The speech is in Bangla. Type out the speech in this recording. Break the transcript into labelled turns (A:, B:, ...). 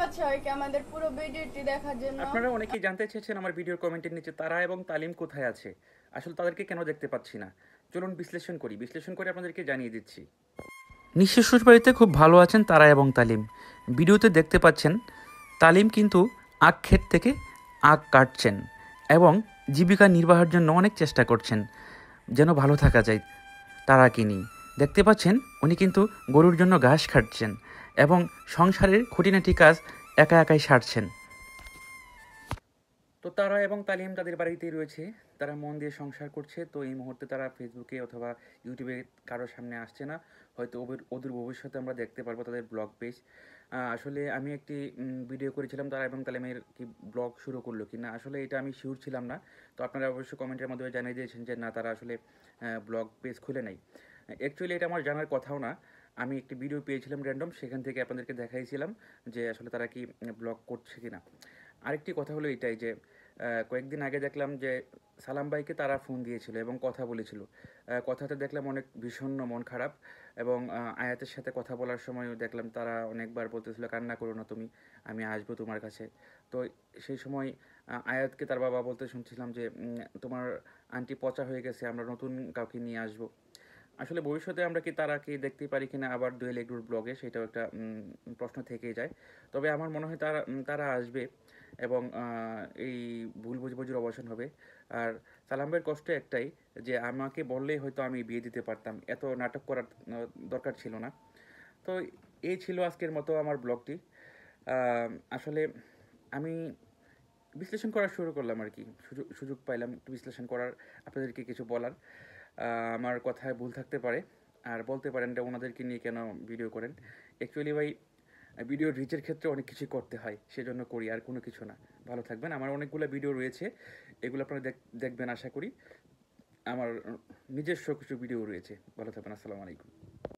A: ধন্যবাদ সবাইকে আমাদের পুরো ভিডিওটি দেখার জন্য।
B: আপনারা অনেকেই জানতে চেয়েছেন আমার ভিডিওর কমেন্টের নিচে তারা এবং তালিম কোথায় আছে, আসলে তাদেরকে কেন দেখতে পাচ্ছি না। চলুন বিশ্লেষণ করে আপনাদেরকে জানিয়ে দিচ্ছি। নিঃশ্বাস বাড়িতে খুব ভালো আছেন তারা এবং তালিম। ভিডিওতে দেখতে পাচ্ছেন তালিম কিন্তু আখ ক্ষেত থেকে আখ কাটছেন এবং জীবিকা নির্বাহের জন্য অনেক চেষ্টা করছেন যেন ভালো থাকা যায় তারাকে নিয়ে। দেখতে পাচ্ছেন উনি কিন্তু গরুর জন্য ঘাস কাটছেন এবং সংসারের খুঁটিনাটি কাজ একা একাই সারছেন। তো তারা এবং তালিম তাদের বাড়িতেই রয়েছে, তারা মন দিয়ে সংসার করছে। তো এই মুহূর্তে তারা ফেসবুকে অথবা ইউটিউবে কারোর সামনে আসছে না, হয়তো অদূর ভবিষ্যতে আমরা দেখতে পারবো তাদের ব্লগ পেজ। আসলে আমি একটি ভিডিও করেছিলাম তারা এবং তালিমের কি ব্লগ শুরু করলো কি না, আসলে এটা আমি শিওর ছিলাম না। তো আপনারা অবশ্যই কমেন্টের মাধ্যমে জানিয়ে দিয়েছেন যে না, তারা আসলে ব্লগ পেজ খুলে নাই। অ্যাকচুয়ালি এটা আমার জানার কথাও না, আমি একটি ভিডিও পেয়েছিলাম র্যান্ডম, সেখান থেকে আপনাদেরকে দেখাইছিলাম যে আসলে তারা কি ব্লগ করছে কি না। আরেকটি কথা হলো এটাই যে কয়েকদিন আগে দেখলাম যে সালাম ভাইকে তারা ফোন দিয়েছিল এবং কথা বলেছিল। কথাতে দেখলাম অনেক বিষণ্ণ, মন খারাপ। এবং আয়াতের সাথে কথা বলার সময়ও দেখলাম তারা অনেকবার বলতেছিল, কান্না করো না তুমি, আমি আসবো তোমার কাছে। তো সেই সময় আয়াতকে তার বাবা বলতে শুনছিলাম যে তোমার আন্টি পচা হয়ে গেছে, আমরা নতুন কাউকে নিয়ে আসবো। আসলে ভবিষ্যতে আমরা কি তারাকে দেখতে পারি কিনা আবার দোয়েল এগ্রুর ব্লগে, সেটাও একটা প্রশ্ন থেকেই যায়। তবে আমার মনে হয় তারা আসবে এবং এই ভুল বুঝাবুঝির অবসান হবে। আর সালাম ভাইয়ের কষ্ট একটাই যে আমাকে বললেই হয়তো আমি বিয়ে দিতে পারতাম, এত নাটক করার দরকার ছিল না। তো এই ছিল আজকের মতো আমার ব্লগটি। আসলে আমি বিশ্লেষণ করা শুরু করলাম আর কি, সুযোগ পাইলাম একটু বিশ্লেষণ করার, আপনাদেরকে কিছু বলার। আমার কথায় ভুল থাকতে পারে, আর বলতে পারেন যে ওনাদেরকে নিয়ে কেন ভিডিও করেন। অ্যাকচুয়ালি ভাই ভিডিও রিচের ক্ষেত্রে অনেক কিছুই করতে হয়, সেজন্য করি, আর কোনো কিছু না। ভালো থাকবেন, আমার অনেকগুলো ভিডিও রয়েছে, এগুলো আপনারা দেখবেন আশা করি। আমার নিজস্ব কিছু ভিডিও রয়েছে। ভালো থাকবেন, আসসালামু আলাইকুম।